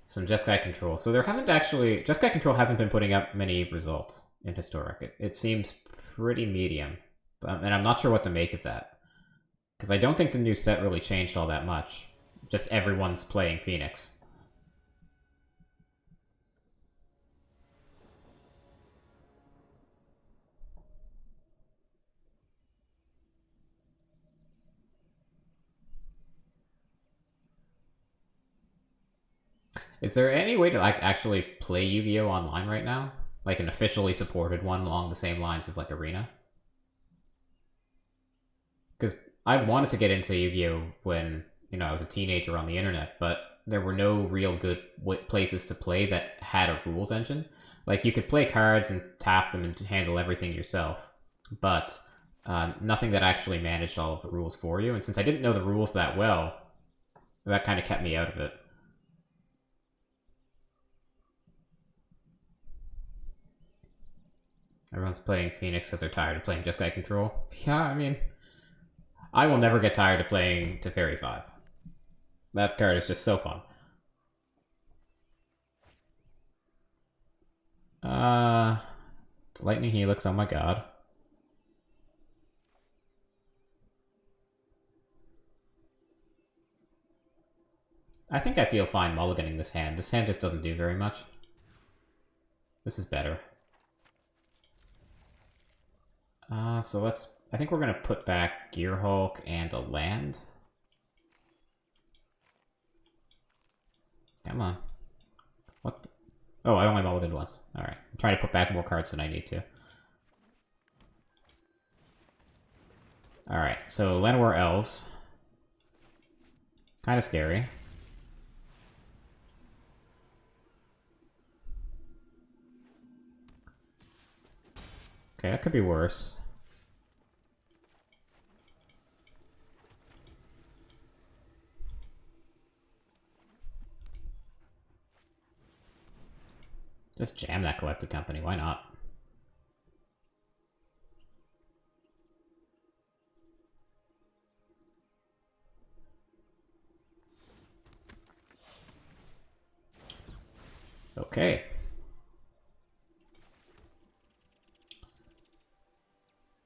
some Jeskai control. So there haven't actually... Jeskai control hasn't been putting up many results in Historic. It seems pretty medium. And I'm not sure what to make of that. Because I don't think the new set really changed all that much. Just everyone's playing Phoenix. Is there any way to like actually play Yu-Gi-Oh! Online right now? Like an officially supported one along the same lines as like Arena? Because I wanted to get into Yu-Gi-Oh! When, you know, I was a teenager on the internet, but there were no real good places to play that had a rules engine. Like, you could play cards and tap them and handle everything yourself, but nothing that actually managed all of the rules for you. And since I didn't know the rules that well, that kind of kept me out of it. Everyone's playing Phoenix because they're tired of playing Jeskai Control. Yeah, I mean, I will never get tired of playing Teferi 5. That card is just so fun. It's Lightning Helix, oh my god. I think I feel fine mulliganing this hand. This hand just doesn't do very much. This is better. So let's... I think we're gonna put back Gear Hulk and a land. Come on. What? Oh, I only mulliganed once. Alright. I'm trying to put back more cards than I need to. Alright, so Llanowar Elves. Kind of scary. Okay, that could be worse. Just jam that Collected Company, why not? Okay.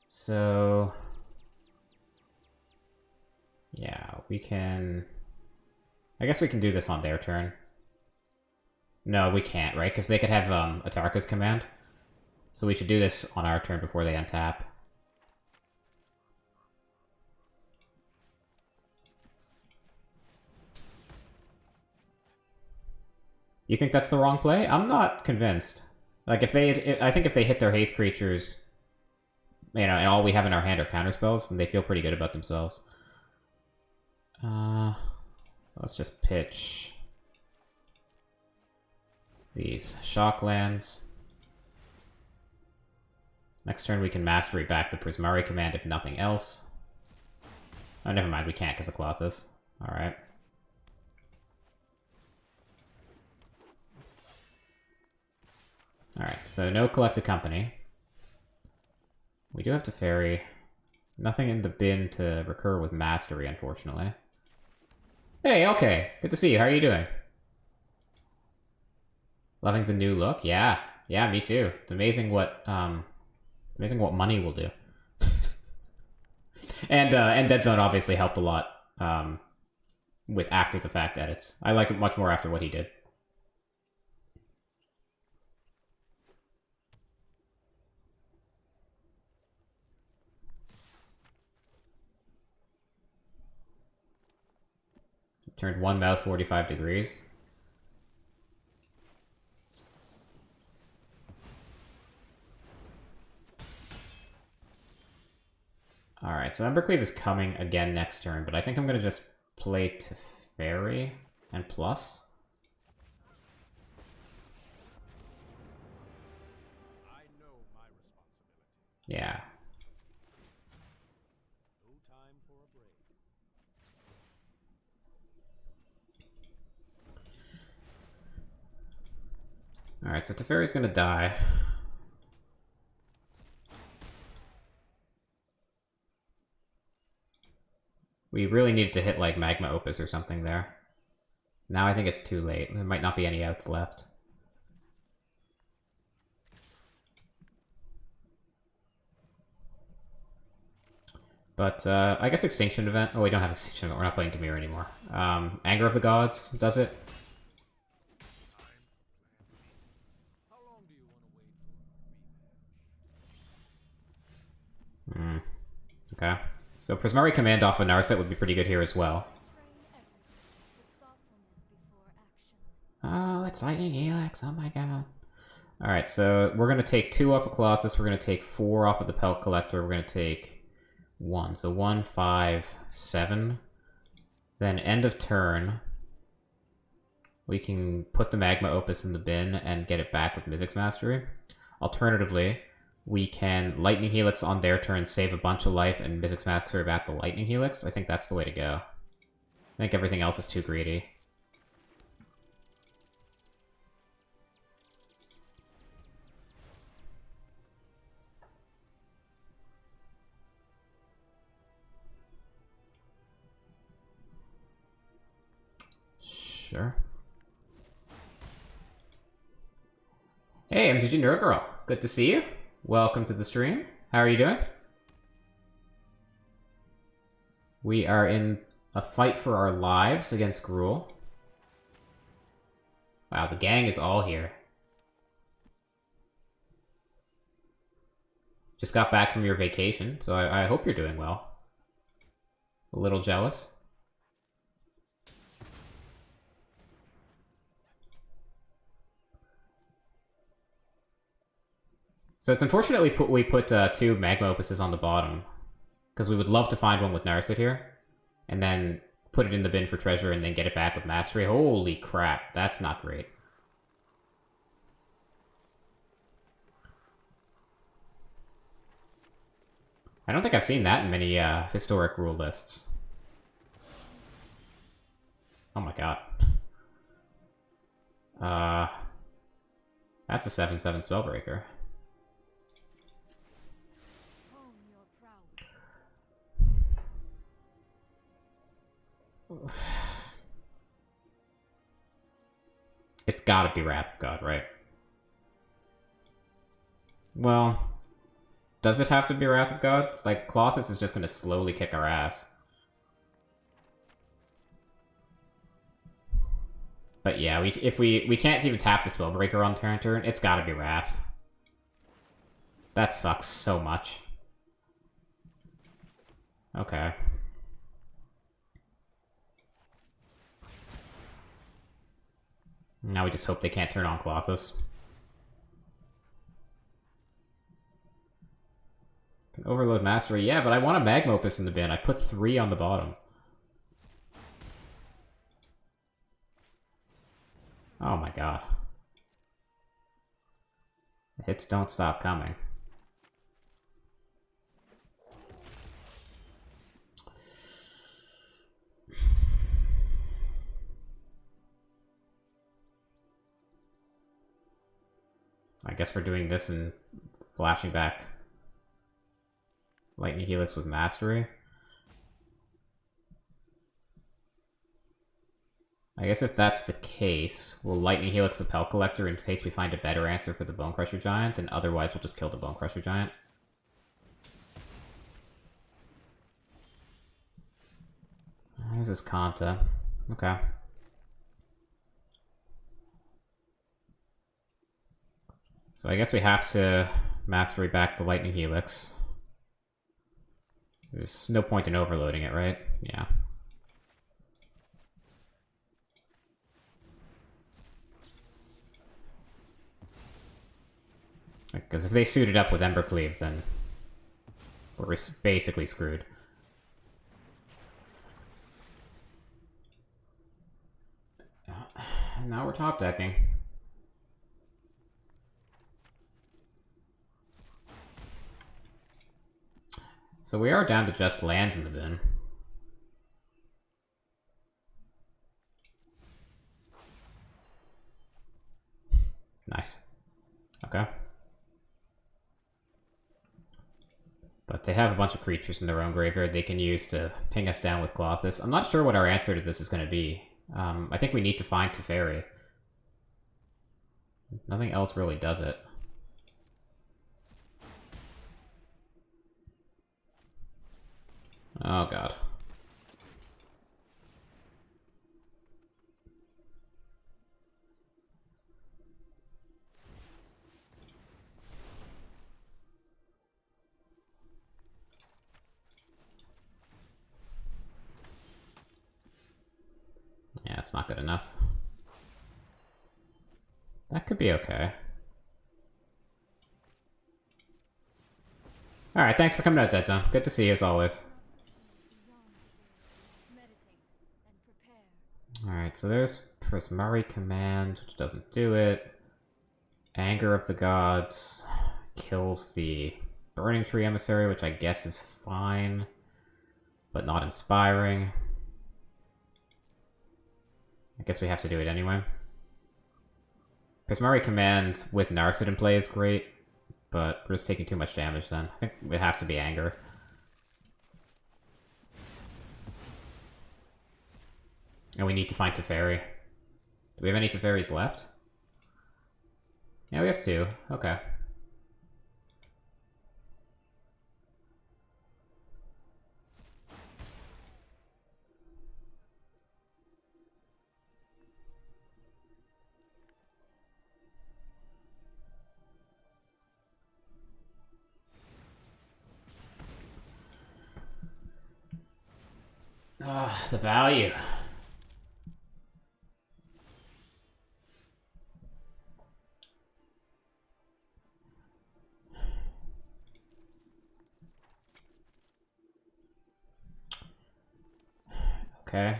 So... yeah, we can... I guess we can do this on their turn. No, we can't, right? Because they could have Atarka's command. So we should do this on our turn before they untap. You think that's the wrong play? I'm not convinced. Like, if they... I think if they hit their haste creatures, you know, and all we have in our hand are counterspells, then they feel pretty good about themselves. So let's just pitch these Shocklands. Next turn we can Mastery back the Prismari command if nothing else. Oh, never mind, we can't because of Clothis. Alright. Alright, so no Collected Company. We do have to Teferi. Nothing in the bin to recur with Mastery, unfortunately. Hey, okay. Good to see you. How are you doing? Loving the new look? Yeah. Yeah, me too. It's amazing what money will do. and Dead Zone obviously helped a lot with after the fact edits. I like it much more after what he did. Turned one mouth 45 degrees. Alright, so Embercleave is coming again next turn, but I think I'm going to just play Teferi and plus. I know my responsibility. Yeah. No time for a break. Alright, so Teferi's going to die. We really needed to hit, like, Magma Opus or something there. Now I think it's too late. There might not be any outs left. But I guess Extinction Event. Oh, we don't have Extinction Event. We're not playing Dimir anymore. Anger of the Gods does it. How long do you want to wait for a rematch? Okay. So Prismari Command off of Narset would be pretty good here as well. Oh, it's Lightning Helix. Oh my god. Alright, so we're going to take 2 off of Colossus. We're going to take 4 off of the Pelt Collector. We're going to take 1. So 1, 5, 7. Then end of turn, we can put the Magma Opus in the bin and get it back with Mizzix Mastery. Alternatively, we can Lightning Helix on their turn, save a bunch of life, and Mizzix Mastery back the Lightning Helix. I think that's the way to go. I think everything else is too greedy. Sure. Hey, MTG Nerd Girl. Good to see you. Welcome to the stream. How are you doing? We are in a fight for our lives against Gruul. Wow, the gang is all here. Just got back from your vacation, so I hope you're doing well. A little jealous. So it's unfortunate we put 2 Magma Opuses on the bottom, because we would love to find one with Narset here, and then put it in the bin for treasure and then get it back with Mastery. Holy crap, that's not great. I don't think I've seen that in many historic rule lists. Oh my god. That's a 7/7 Spellbreaker. It's gotta be Wrath of God, right? Well, does it have to be Wrath of God? Like, Colossus is just gonna slowly kick our ass. But yeah, if we can't even tap the Spellbreaker on turn, it's gotta be Wrath. That sucks so much. Okay. Now we just hope they can't turn on Colossus. Can overload Mastery. Yeah, but I want a Magma Opus in the bin. I put 3 on the bottom. Oh my god. The hits don't stop coming. I guess we're doing this and flashing back Lightning Helix with Mastery. I guess if that's the case, we'll Lightning Helix the Pelt Collector in case we find a better answer for the Bone Crusher Giant, and otherwise we'll just kill the Bone Crusher Giant. There's this Kanta. Okay. So I guess we have to Mastery back the Lightning Helix. There's no point in overloading it, right? Yeah. Because if they suit it up with Embercleave, then we're basically screwed. And now we're top decking. So we are down to just lands in the bin. Nice. Okay. But they have a bunch of creatures in their own graveyard they can use to ping us down with Colossus. I'm not sure what our answer to this is going to be. I think we need to find Teferi. Nothing else really does it. Oh god. Yeah, it's not good enough. That could be okay. Alright, thanks for coming out, Dead Zone. Good to see you as always. Alright, so there's Prismari Command, which doesn't do it. Anger of the Gods kills the Burning Tree Emissary, which I guess is fine, but not inspiring. I guess we have to do it anyway. Prismari Command with Narset in play is great, but we're just taking too much damage then. I think it has to be Anger. And we need to find Teferi. Do we have any Teferis left? Yeah, we have 2. Okay. Ah, the value. Okay.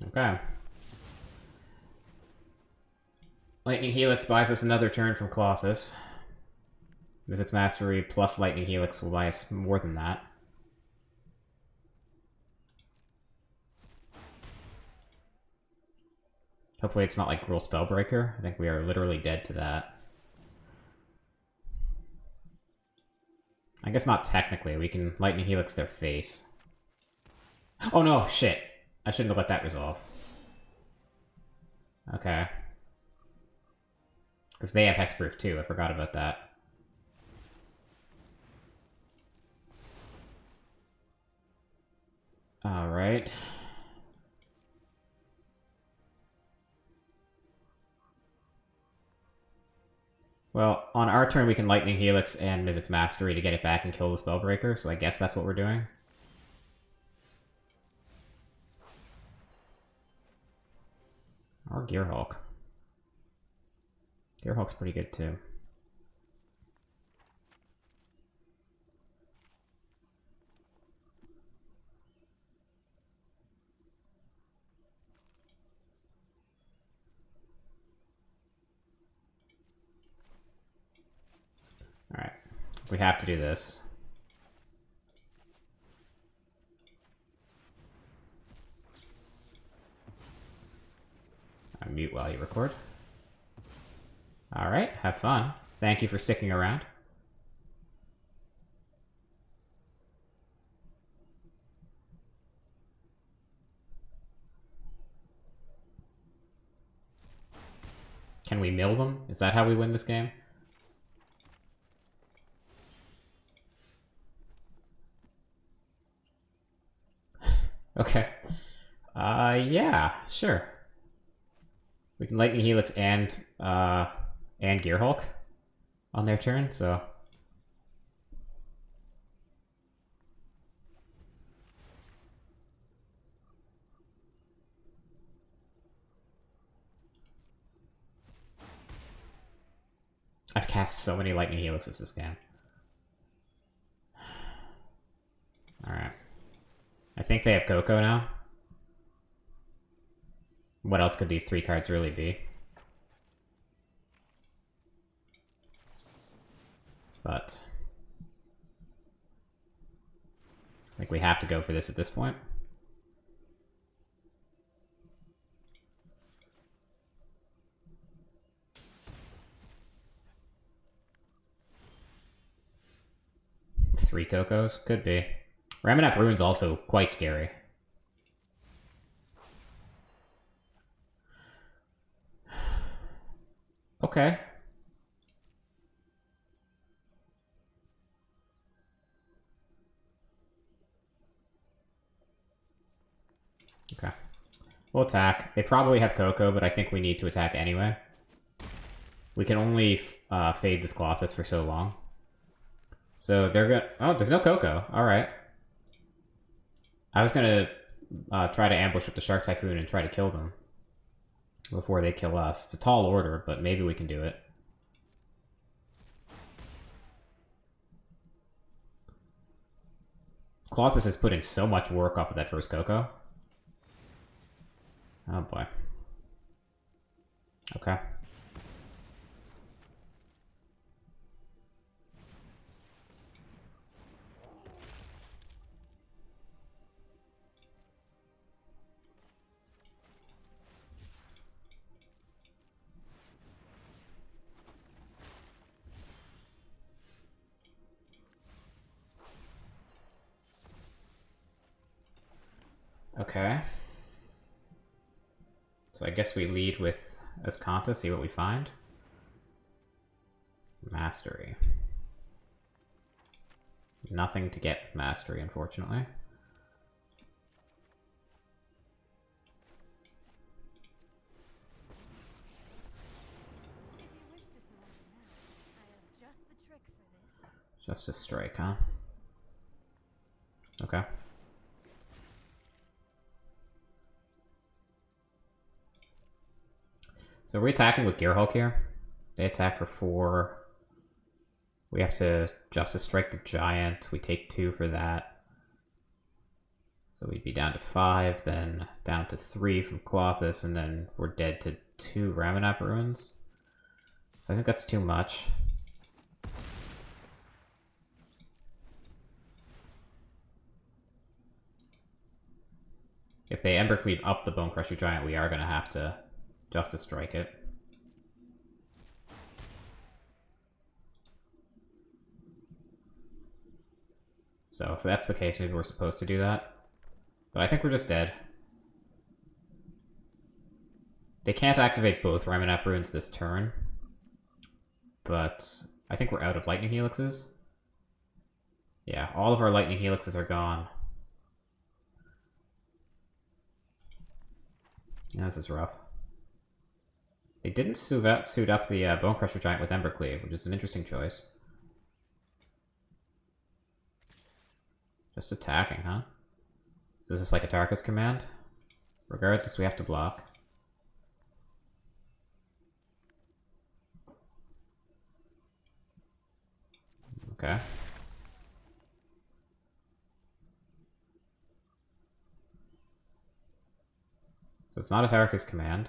Okay. Lightning Helix buys us another turn from Colossus. Mizzix Mastery plus Lightning Helix will buy us more than that. Hopefully it's not like Gruul Spellbreaker. I think we are literally dead to that. I guess not technically. We can Lightning Helix their face. Oh no, shit. I shouldn't have let that resolve. Okay. Because they have Hexproof too, I forgot about that. Alright. Well, on our turn we can Lightning Helix and Mizzix Mastery to get it back and kill the Spellbreaker, so I guess that's what we're doing. Or Gearhulk. Gearhulk's pretty good too. Alright. We have to do this. I mute while you record. Alright, have fun. Thank you for sticking around. Can we mill them? Is that how we win this game? Okay. Yeah, sure. We can Lightning Helix and Gearhulk on their turn, so... I've cast so many Lightning Helixes this game. Alright. I think they have Coco now. What else could these 3 cards really be? But... I think we have to go for this at this point. 3 Cocos? Could be. Ramanap Ruin's also quite scary. Okay. Okay. We'll attack. They probably have Coco, but I think we need to attack anyway. We can only fade this Colossus for so long. So they're gonna... Oh, there's no Coco. Alright. I was gonna try to ambush with the Shark Typhoon and try to kill them before they kill us. It's a tall order, but maybe we can do it. Colossus has put in so much work off of that first Coco. Oh boy. Okay. Okay. So I guess we lead with Escanta, see what we find. Mastery. Nothing to get with Mastery, unfortunately. Just a strike, huh? Okay. So are we attacking with Gearhulk here? They attack for 4. We have to Justice Strike the Giant. We take 2 for that. So we'd be down to 5, then down to 3 from Colossus, and then we're dead to 2 Ramanap Ruins. So I think that's too much. If they Embercleave up the Bone Crusher Giant, we are going to have to Justice Strike it. So if that's the case, maybe we're supposed to do that. But I think we're just dead. They can't activate both Ramanap Ruins this turn. But I think we're out of Lightning Helixes. Yeah, all of our Lightning Helixes are gone. Yeah, this is rough. They didn't suit up the Bone Crusher Giant with Embercleave, which is an interesting choice. Just attacking, huh? So is this like Atarka's command? Regardless, we have to block. Okay. So it's not Atarka's command.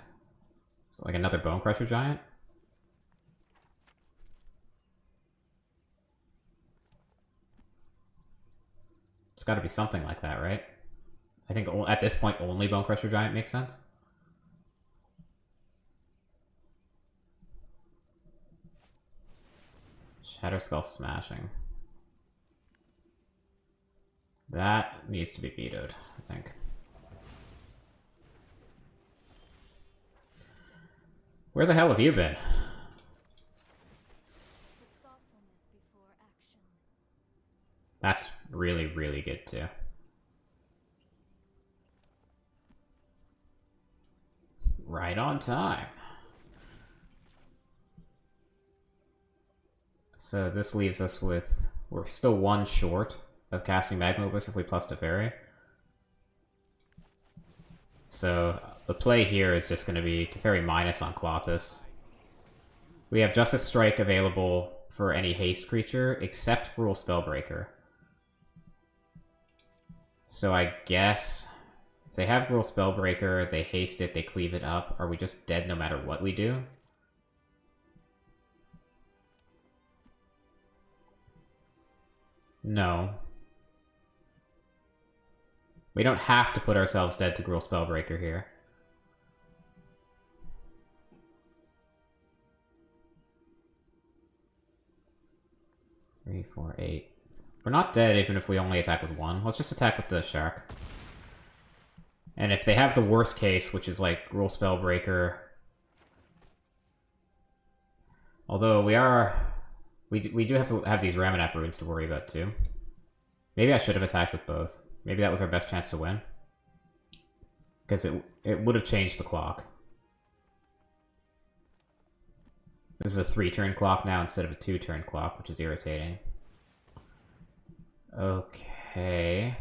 It's like another Bone Crusher Giant. It's got to be something like that, right? I think at this point, only Bone Crusher Giant makes sense. Shadow Skull Smashing. That needs to be vetoed, I think. Where the hell have you been? That's really, really good too. Right on time. So this leaves us with... We're still 1 short of casting Magma Opus if we plus Teferi. So the play here is just going to be Teferi minus on Colossus. We have Justice Strike available for any haste creature except Rule Spellbreaker. So I guess if they have Rule Spellbreaker, they haste it, they cleave it up. Are we just dead no matter what we do? No. We don't have to put ourselves dead to Rule Spellbreaker here. Three, 4, 8. We're not dead even if we only attack with one. Let's just attack with the shark. And if they have the worst case, which is like Rule Spellbreaker... Although we do have to have these Ramanap runes to worry about too. Maybe I should have attacked with both. Maybe that was our best chance to win. Because it would have changed the clock. This is a 3-turn clock now instead of a 2-turn clock, which is irritating. Okay.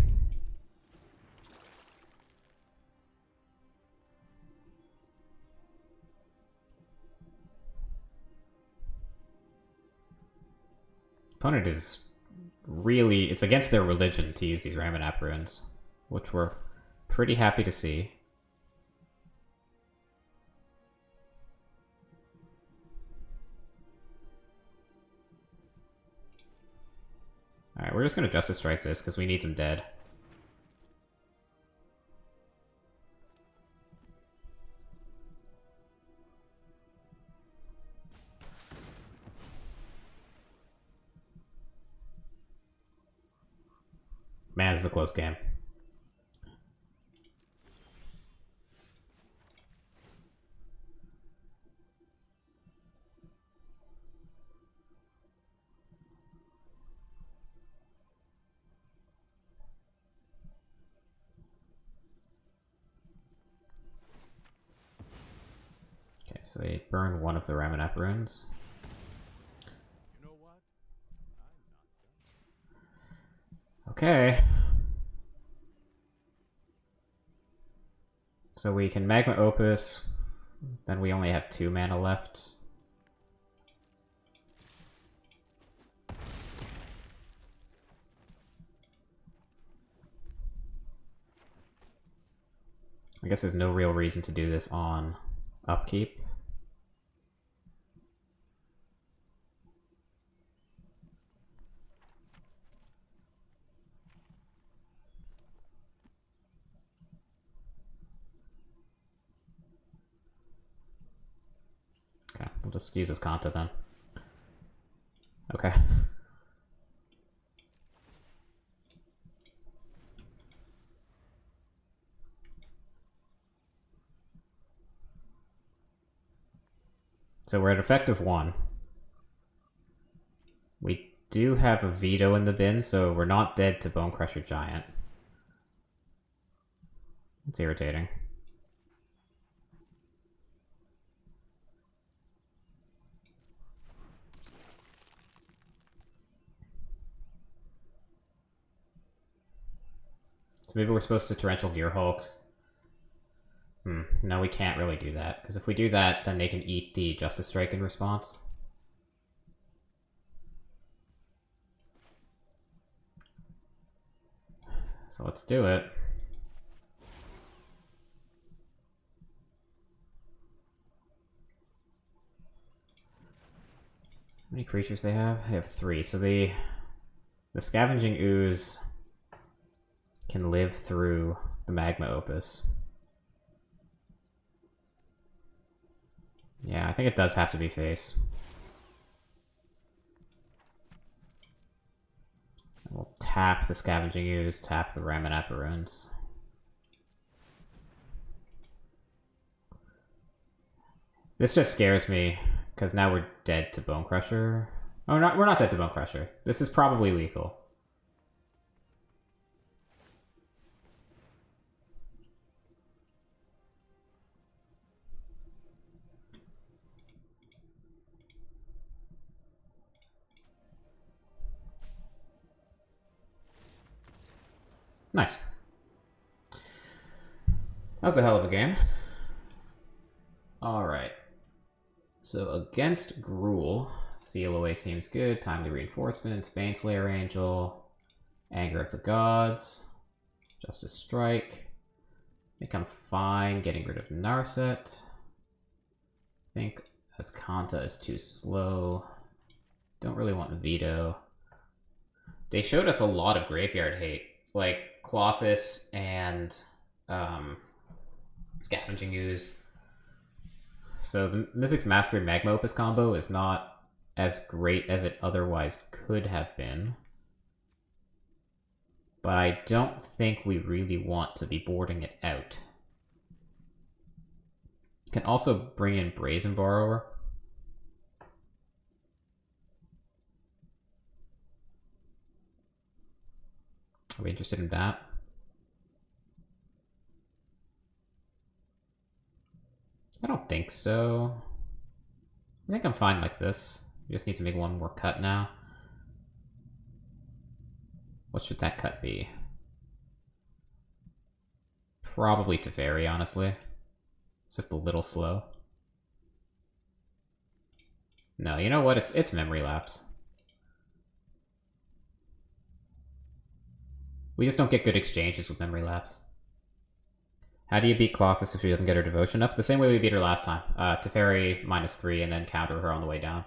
Opponent is really... It's against their religion to use these Ramanap runes, which we're pretty happy to see. Alright, we're just gonna Justice Strike this, because we need them dead. Man, this is a close game. Okay, so they burn one of the Ramanap runes. You know what? Okay. So we can Magma Opus, then we only have 2 mana left. I guess there's no real reason to do this on upkeep. Okay, we'll just use this Kanta then. Okay. So we're at effective 1. We do have a veto in the bin, so we're not dead to Bonecrusher Giant. It's irritating. So maybe we're supposed to Torrential Gearhulk. No, we can't really do that, because if we do that, then they can eat the Justice Strike in response. So let's do it. How many creatures they have? They have 3, so the Scavenging Ooze can live through the Magma Opus. Yeah, I think it does have to be face. We'll tap the Scavenging Ooze, tap the Ramanap runes. This just scares me, because now we're dead to Bonecrusher. Oh, we're not dead to Bonecrusher. This is probably lethal. Nice. That was a hell of a game. Alright. So against Gruul, Seal Away seems good. Timely Reinforcements, Baneslayer Angel, Anger of the Gods, Justice Strike. I think I'm fine getting rid of Narset. I think Azcanta is too slow. Don't really want Veto. They showed us a lot of graveyard hate, like Clothis and Scavenging Ooze. So the Mizzix Mastery Magma Opus combo is not as great as it otherwise could have been. but I don't think we really want to be boarding it out. Can also bring in Brazen Borrower. Are we interested in that? I don't think so. I think I'm fine like this. We just need to make one more cut now. What should that cut be? Probably Teferi, honestly. It's just a little slow. No, you know what? It's Memory Lapse. We just don't get good exchanges with Memory Lapse. How do you beat Clothis if she doesn't get her devotion up? The same way we beat her last time. Teferi -3 and then counter her on the way down.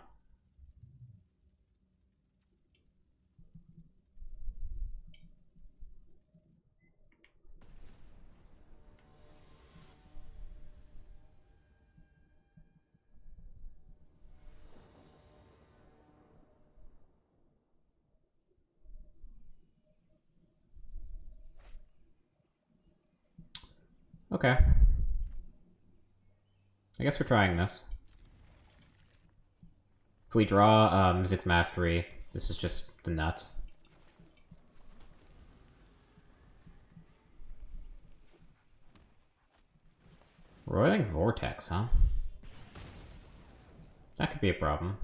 Okay. I guess we're trying this. If we draw Music Mastery, this is just the nuts. Roiling Vortex, huh? That could be a problem.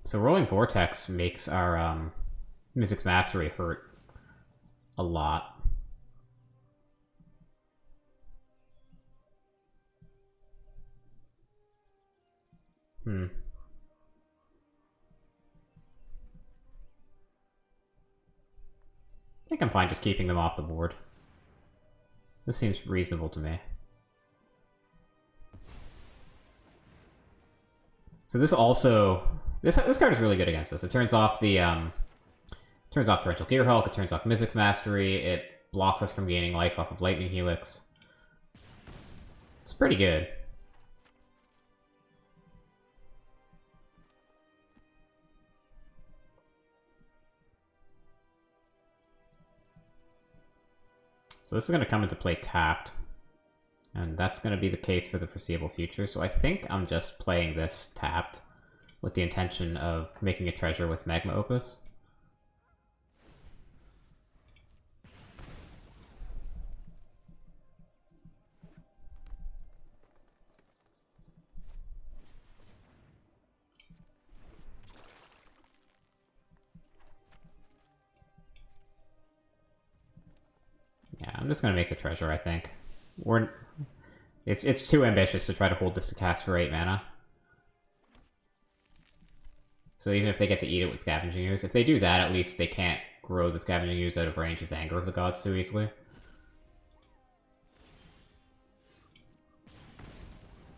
So Rolling Vortex makes our Music's Mastery hurt a lot. I think I'm fine just keeping them off the board. This seems reasonable to me. So this also... This card is really good against this. It turns off the... turns off Torrential Gearhulk, it turns off Music's Mastery, it blocks us from gaining life off of Lightning Helix. It's pretty good. So this is going to come into play tapped. And that's going to be the case for the foreseeable future. So I think I'm just playing this tapped with the intention of making a treasure with Magma Opus. Yeah, I'm just gonna make the treasure, I think. It's too ambitious to try to hold this to cast for 8 mana. So even if they get to eat it with Scavenging Ooze, if they do that, at least they can't grow the Scavenging Ooze out of range of the Anger of the Gods too easily.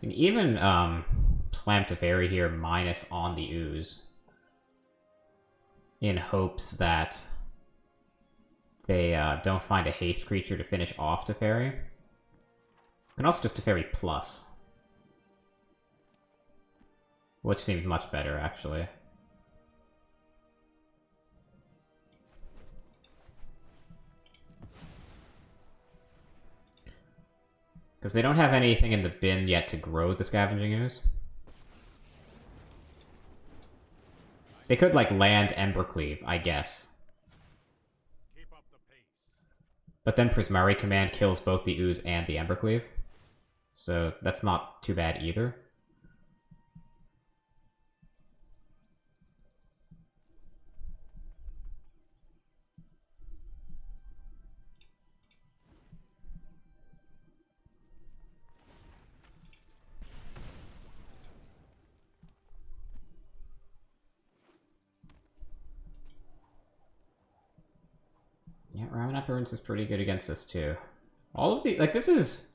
You can even slam Teferi here minus on the Ooze in hopes that they don't find a haste creature to finish off Teferi. And also just Teferi plus. Which seems much better, actually. Because they don't have anything in the bin yet to grow the Scavenging Ooze. They could, like, land Embercleave, I guess. Keep up the pace. But then Prismari Command kills both the Ooze and the Embercleave. So that's not too bad either. Yeah, Ramen Ruins is pretty good against this too. All of the this is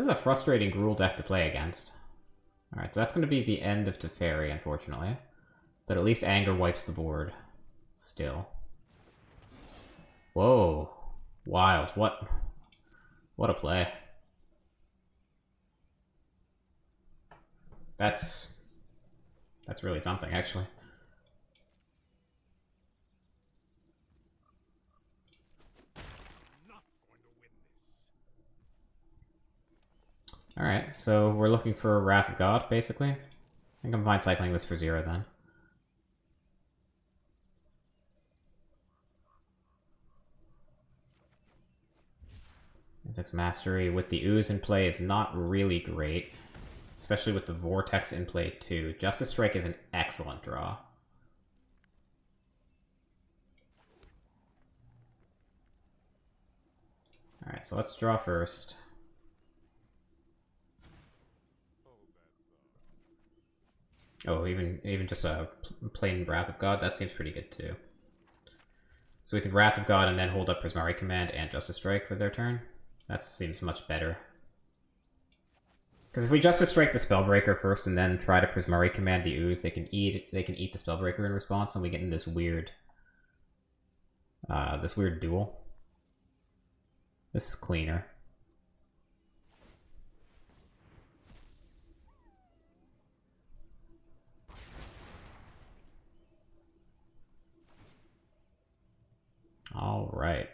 a frustrating Gruul deck to play against. Alright, so that's going to be the end of Teferi, unfortunately. But at least Anger wipes the board. Still. Whoa. Wild. What a play. That's really something, actually. Not going to win this. Alright, so we're looking for Wrath of God, basically. I think I'm fine cycling this for 0 then. Insect's Mastery with the Ooze in play is not really great. Especially with the Vortex in play too. Justice Strike is an excellent draw. Alright, so let's draw first. Oh, even just a plain Wrath of God, that seems pretty good too. So we could Wrath of God and then hold up Prismari Command and Justice Strike for their turn. That seems much better. Because if we Justice Strike the Spellbreaker first and then try to Prismari Command the Ooze, they can eat the Spellbreaker in response, and we get in this weird duel. This is cleaner. All right.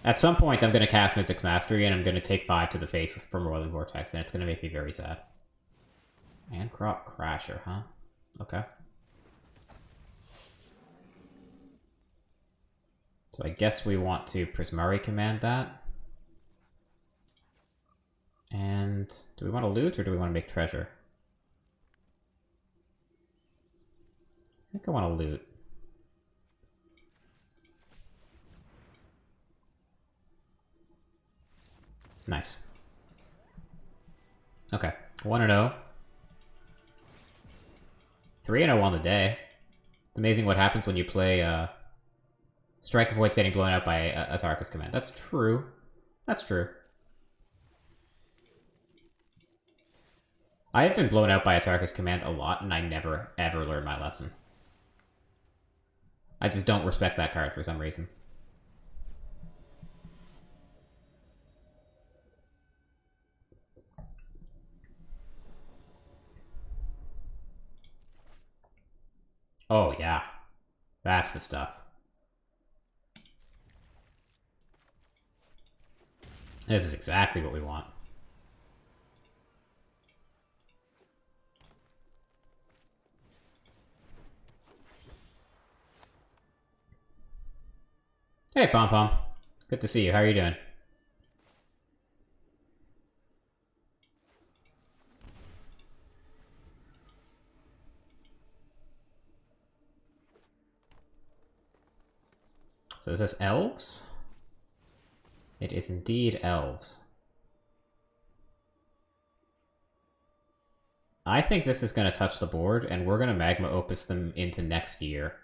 At some point, I'm going to cast Mystic's Mastery, and I'm going to take 5 to the face from Roiling Vortex, and it's going to make me very sad. And Crop Crasher, huh? Okay. So I guess we want to Prismari Command that. And do we want to loot, or do we want to make treasure? I think I want to loot. Nice. Okay, 1-0. 3-0 on the day. It's amazing what happens when you play Strike avoids getting blown out by Atarka's Command. That's true. That's true. I have been blown out by Atarka's Command a lot, and I never, ever learned my lesson. I just don't respect that card for some reason. Oh, yeah. That's the stuff. This is exactly what we want. Hey, Pom Pom. Good to see you. How are you doing? So is this elves? It is indeed elves. I think this is going to touch the board, and we're going to Magma Opus them into next year.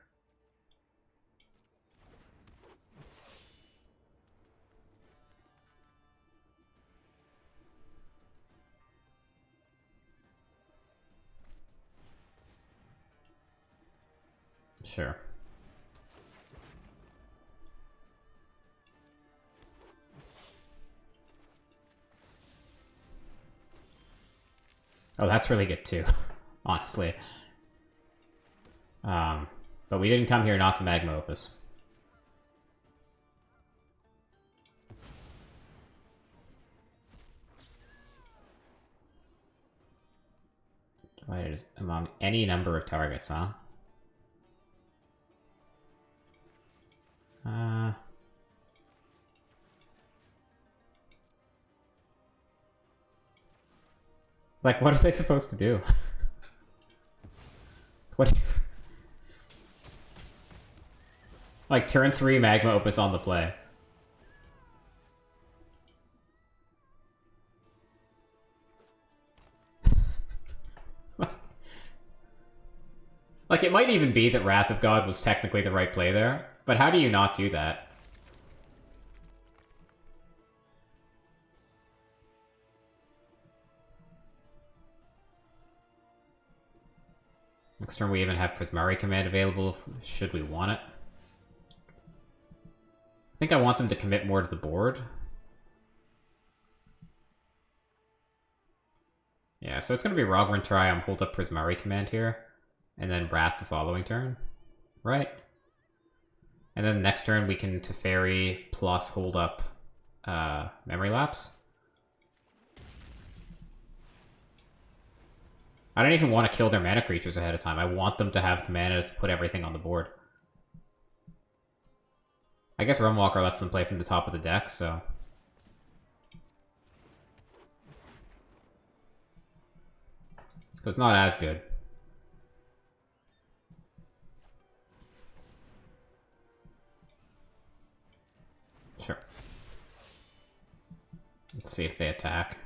Sure. Oh, that's really good too, honestly. But we didn't come here not to Magma Opus. Divided among any number of targets, huh? Like, what are they supposed to do? What? Like, turn 3 Magma Opus on the play. Like, it might even be that Wrath of God was technically the right play there, but how do you not do that? Next turn we even have Prismari Command available, should we want it. I think I want them to commit more to the board. Yeah, so it's going to be Rogran Triumph, hold up Prismari command here, and then Wrath the following turn, right? And then next turn we can Teferi plus hold up Memory Lapse. I don't even want to kill their mana creatures ahead of time. I want them to have the mana to put everything on the board. I guess Realmwalker lets them play from the top of the deck, so... So it's not as good. Sure. Let's see if they attack.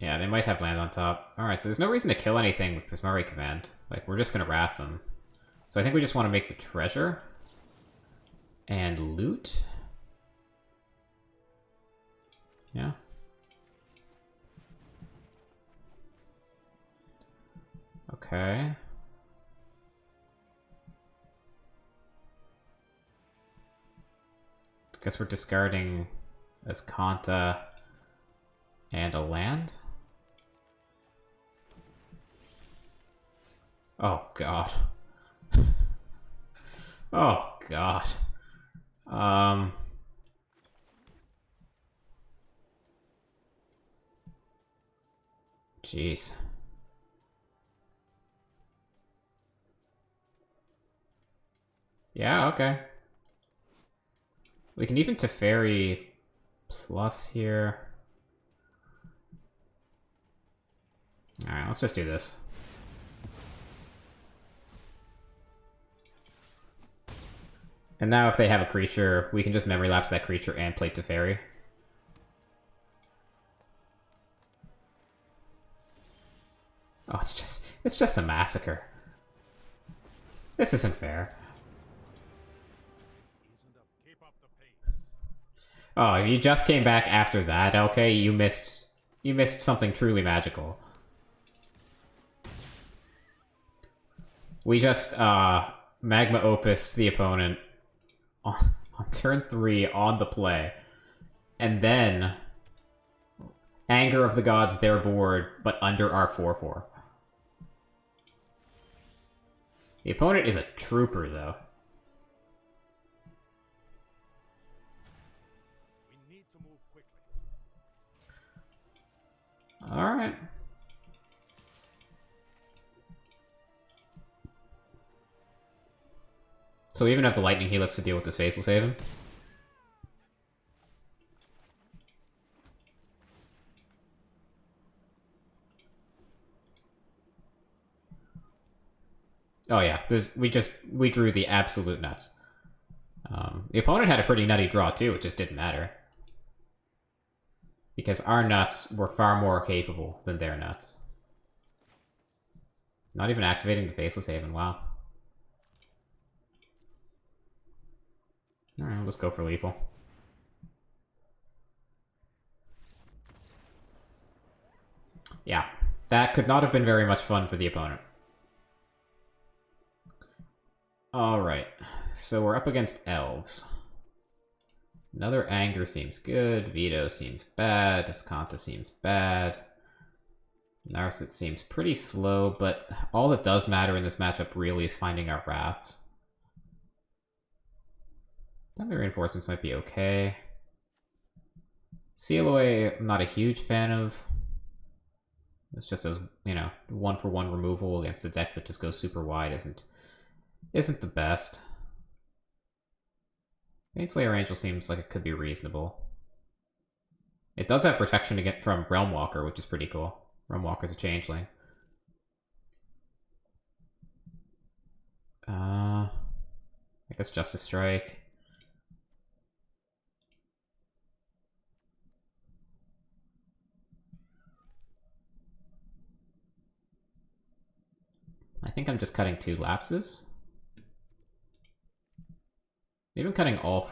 Yeah, they might have land on top. Alright, so there's no reason to kill anything with Prismari command. Like, we're just gonna Wrath them. So I think we just want to make the treasure. And loot. Yeah. Okay. Guess we're discarding Azcanta and a land. Oh god. Oh god. Jeez. Yeah, okay. We can even Teferi plus here. Alright, let's just do this. And now if they have a creature, we can just Memory Lapse that creature and play Teferi. Oh, it's just a massacre. This isn't fair. Oh, you just came back after that, okay? You missed something truly magical. We just Magma Opus the opponent on turn 3 on the play. And then Anger of the Gods their board, but under our 4/4. The opponent is a trooper, though. We need to move quickly. Alright. So we even have the Lightning Helix to deal with this Faceless Haven. Oh yeah, we drew the absolute nuts. The opponent had a pretty nutty draw too, it just didn't matter. Because our nuts were far more capable than their nuts. Not even activating the Faceless Haven, wow. Alright, let's go for lethal. Yeah, that could not have been very much fun for the opponent. Alright, so we're up against elves. Another Anger seems good, Veto seems bad, Azcanta seems bad. Narset seems pretty slow, but all that does matter in this matchup really is finding our Wraths. Deadly Reinforcements might be okay. Seal Away, I'm not a huge fan of. It's just as, you know, 1-for-1 removal against a deck that just goes super wide isn't the best. Slayer Angel seems like it could be reasonable. It does have protection to get from Realmwalker, which is pretty cool. Realmwalker's a changeling. I guess Justice Strike. I think I'm just cutting 2 lapses. Maybe I'm cutting all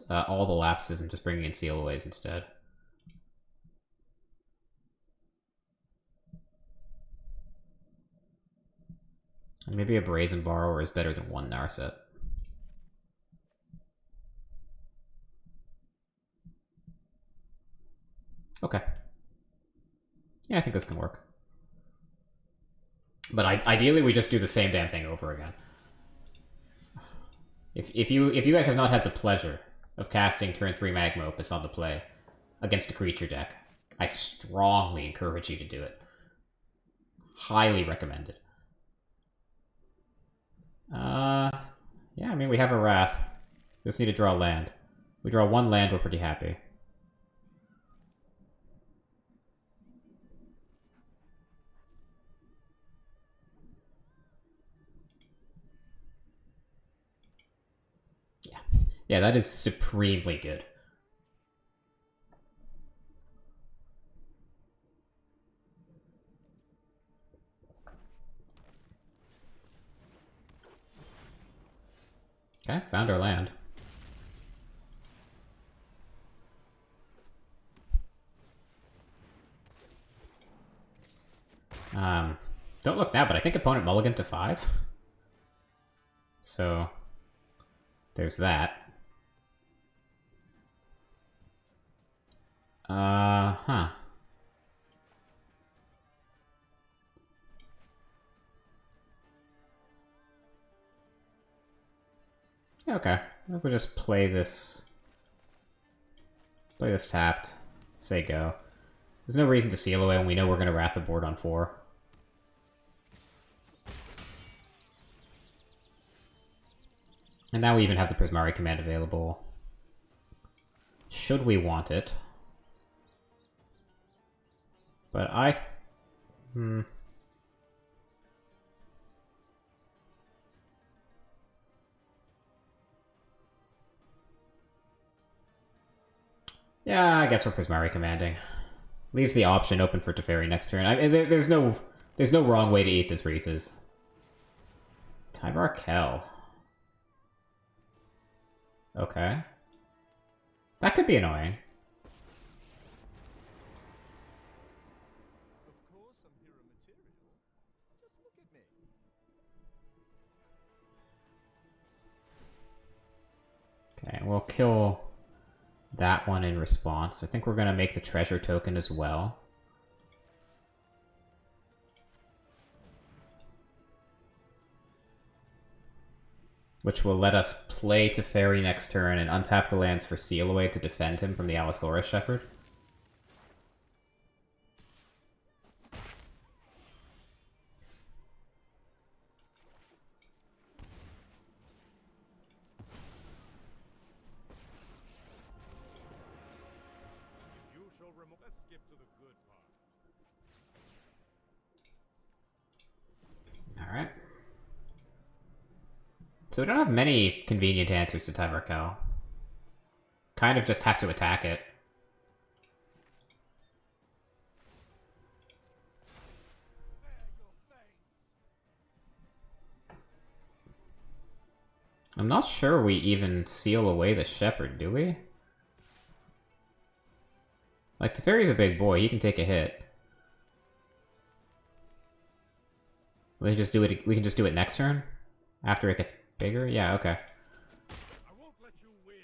the lapses and just bringing in Sealaways instead. And maybe a Brazen Borrower is better than 1 Narset. Yeah, I think this can work. But ideally, we just do the same damn thing over again. If you guys have not had the pleasure of casting turn 3 Magma Opus on the play against a creature deck, I strongly encourage you to do it. Highly recommended. Yeah, I mean, we have a Wrath. We just need to draw land. We draw 1 land, we're pretty happy. Yeah, that is supremely good. Okay, found our land. Don't look now, but I think opponent mulligan to 5. So, there's that. Huh. Okay, we'll just play this. Play this tapped. Say go. There's no reason to seal away when we know we're going to wrath the board on 4. And now we even have the Prismari command available. Should we want it? But yeah, I guess we're Prismari commanding. Leaves the option open for Teferi next turn. I mean, there's no wrong way to eat this Reese's. Tyvar Kell. Okay. That could be annoying. Of course, I'm hero material. Just look at me. Okay, we'll kill that one in response. I think we're going to make the treasure token as well. Which will let us play Teferi next turn and untap the lands for Seal Away to defend him from the Allosaurus Shepherd. You shall remove. Let's skip to the good part. Alright. So we don't have many convenient answers to Tyvar Kell. Kind of just have to attack it. I'm not sure we even seal away the Shepherd, do we? Like, Teferi's a big boy, he can take a hit. We can just do it next turn? After it gets bigger? Yeah, okay. I won't let you win.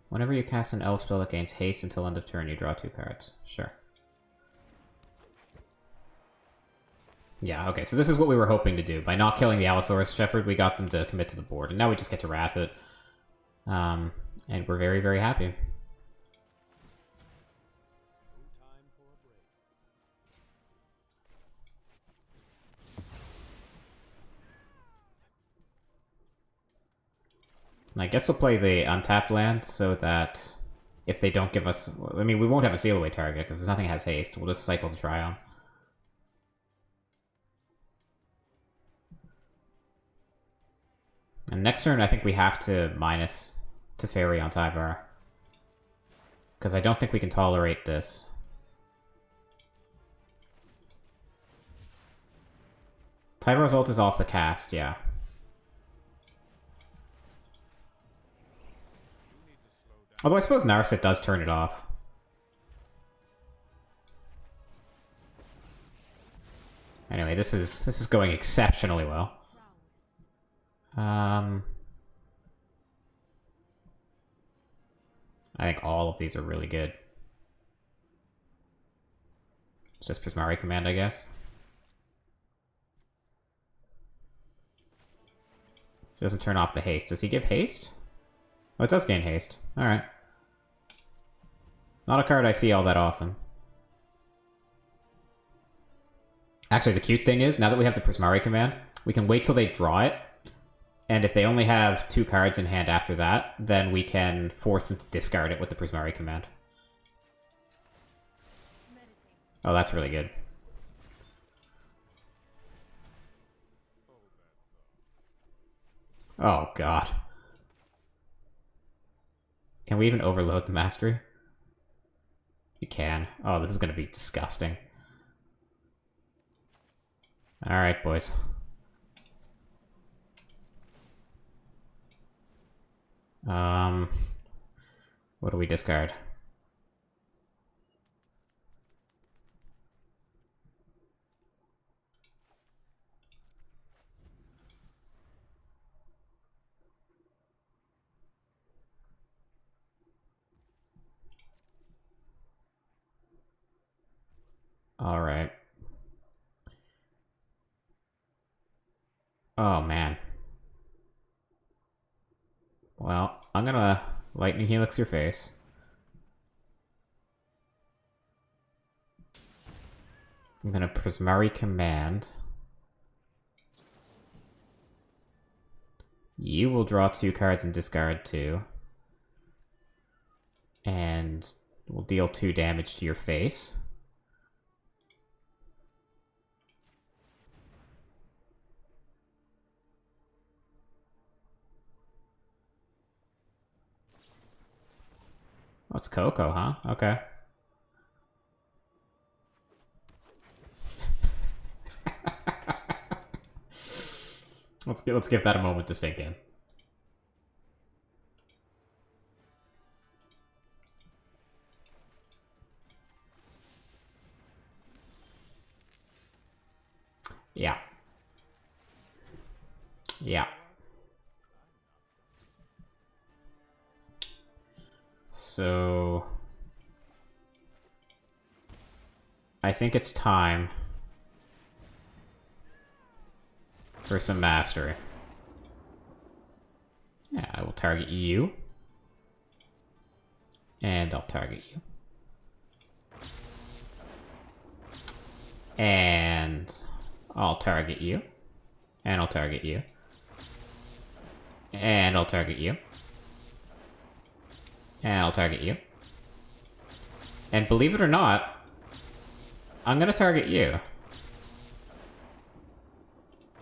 Whenever you cast an elf spell that gains haste until end of turn, you draw 2 cards. Sure. Yeah, okay, so this is what we were hoping to do. By not killing the Allosaurus Shepherd, we got them to commit to the board, and now we just get to wrath it. And we're very, very happy. No time for a break. And I guess we'll play the untapped land so that if they don't give us... I mean, we won't have a seal away target because nothing has haste. We'll just cycle the Trion. And next turn, I think we have to minus Teferi on Tyvar. Because I don't think we can tolerate this. Tyvar's ult is off the cast, yeah. Although I suppose Narset does turn it off. Anyway, this is going exceptionally well. I think all of these are really good. It's just Prismari Command, I guess. Doesn't turn off the haste. Does he give haste? Oh, it does gain haste. Alright. Not a card I see all that often. Actually, the cute thing is, now that we have the Prismari Command, we can wait till they draw it, and if they only have 2 cards in hand after that, then we can force them to discard it with the Prismari Command. Oh, that's really good. Oh, God. Can we even overload the mastery? You can. Oh, this is going to be disgusting. Alright, boys. What do we discard? Alright. Oh, man. Well, I'm gonna Lightning Helix your face. I'm gonna Prismari Command. You will draw 2 cards and discard 2. And we'll deal 2 damage to your face. Oh, it's Coco, huh? Okay. Let's give that a moment to sink in. Yeah. Yeah. So I think it's time for some mastery. Yeah, I will target you. And I'll target you. And I'll target you. And I'll target you. And I'll target you. And I'll target you. And believe it or not, I'm gonna target you.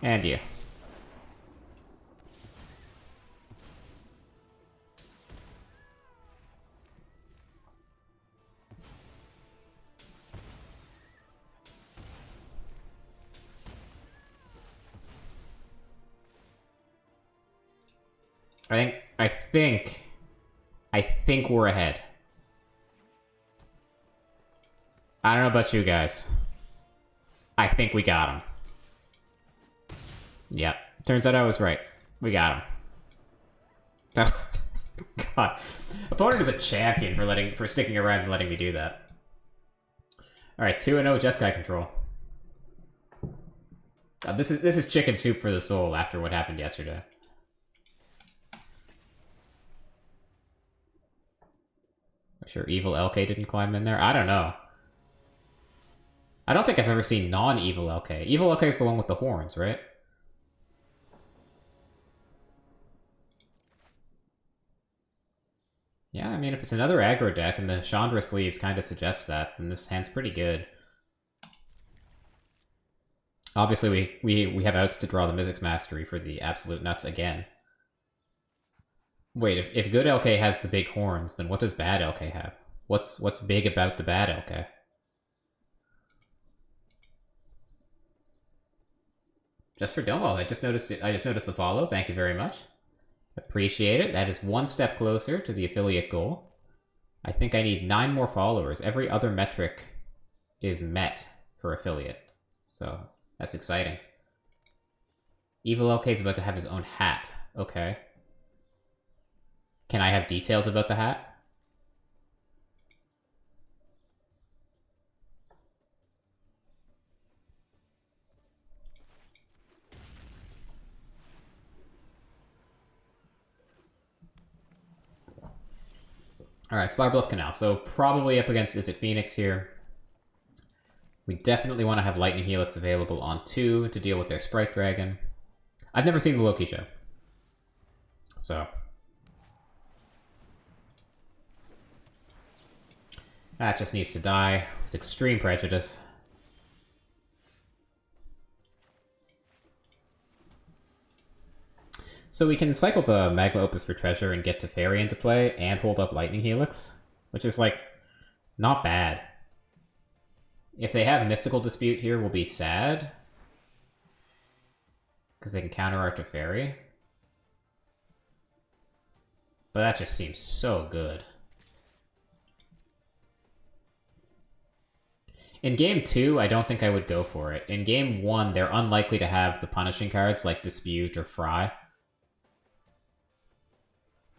And you. I think we're ahead. I don't know about you guys. I think we got him. Yep. Turns out I was right. We got him. God. Opponent is a champion for sticking around and letting me do that. Alright, 2-0 Jeskai control. God, this is chicken soup for the soul after what happened yesterday. Sure, evil LK didn't climb in there? I don't know. I don't think I've ever seen non-evil LK. Evil LK is the one with the horns, right? Yeah, I mean, if it's another aggro deck and the Chandra sleeves kind of suggest that, then this hand's pretty good. Obviously, we have outs to draw the Mizzix Mastery for the absolute nuts again. Wait, if good LK has the big horns, then what does bad LK have? What's big about the bad LK? Just for Domo, I just noticed the follow. Thank you very much. Appreciate it. That is one step closer to the affiliate goal. I think I need 9 more followers. Every other metric is met for affiliate. So that's exciting. Evil LK is about to have his own hat. Okay. Can I have details about the hat? Alright, Spire Bluff Canal. So probably up against, is it Phoenix here? We definitely want to have Lightning Helix available on 2 to deal with their Sprite Dragon. I've never seen the Loki show. So. That just needs to die. It's extreme prejudice. So we can cycle the Magma Opus for treasure and get Teferi into play and hold up Lightning Helix, which is, like, not bad. If they have Mystical Dispute here, we'll be sad. Because they can counter our Teferi. But that just seems so good. In game 2, I don't think I would go for it. In game 1, they're unlikely to have the punishing cards like Dispute or Fry.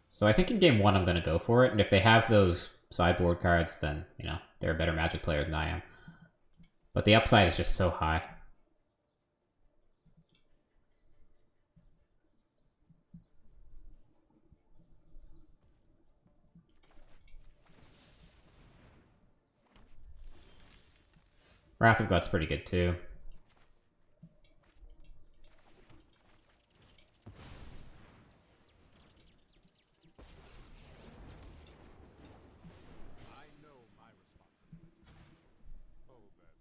So I think in game 1 I'm going to go for it, and if they have those sideboard cards, then, you know, they're a better Magic player than I am. But the upside is just so high. Wrath of God's pretty good too. I know my responsibility. Hold that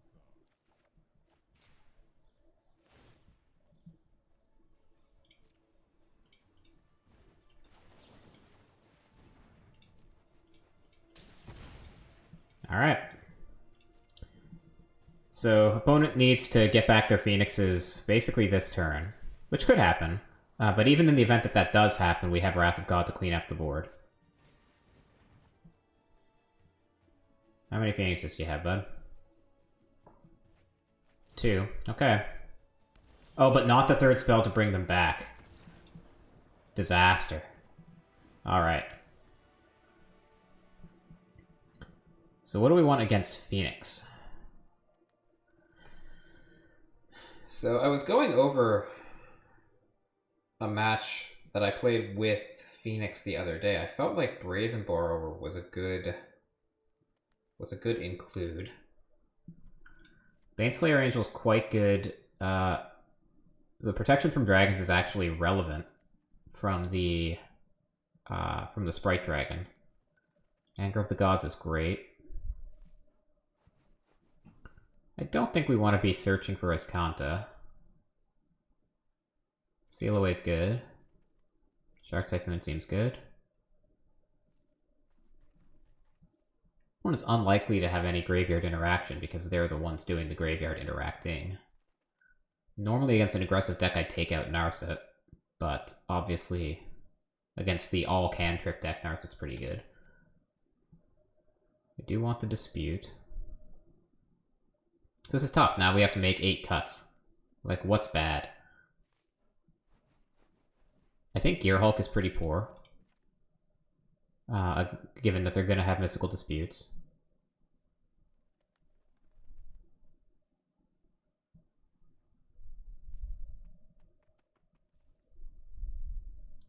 thought. Alright. So, opponent needs to get back their Phoenixes basically this turn, which could happen. But even in the event that that does happen, we have Wrath of God to clean up the board. How many Phoenixes do you have, bud? 2. Okay. Oh, but not the third spell to bring them back. Disaster. Alright. So what do we want against Phoenix? So I was going over a match that I played with Phoenix the other day. I felt like Brazen Borrower was a good include. Baneslayer Angel is quite good. The protection from dragons is actually relevant from the Sprite Dragon. Anger of the Gods is great. I don't think we want to be searching for Escanta. Seal Away's good. Shark Typhoon seems good. One is unlikely to have any graveyard interaction because they're the ones doing the graveyard interacting. Normally against an aggressive deck I'd take out Narset, but obviously against the all-cantrip deck Narset's pretty good. I do want the Dispute. This is tough. Now we have to make 8 cuts. Like, what's bad? I think Gearhulk is pretty poor. Given that they're going to have Mystical Disputes.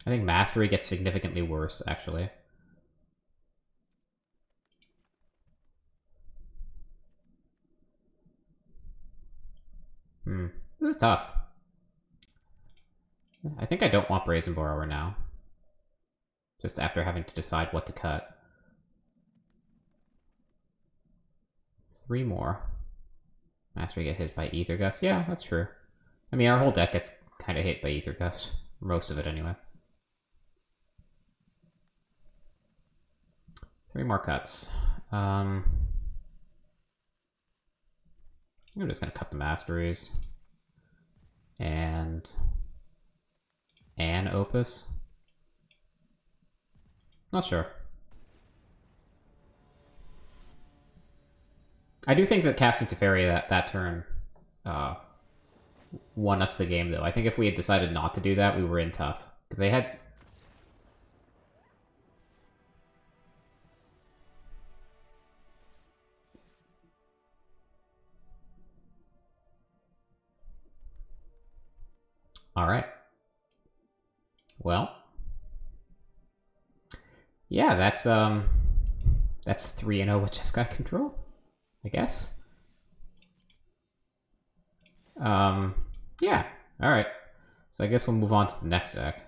I think Mastery gets significantly worse, actually. This is tough. I think I don't want Brazen Borrower now. Just after having to decide what to cut. 3 more. Mastery get hit by Aether Gust. Yeah, that's true. I mean, our whole deck gets kind of hit by Aether Gust. Most of it, anyway. 3 more cuts. I'm just gonna cut the Masteries. And an Opus. Not sure. I do think that casting Teferi that turn won us the game, though. I think if we had decided not to do that, we were in tough. Because they had... Alright. Well. Yeah, that's That's 3-0 with Jeskai control, I guess. Yeah. All right. So I guess we'll move on to the next deck.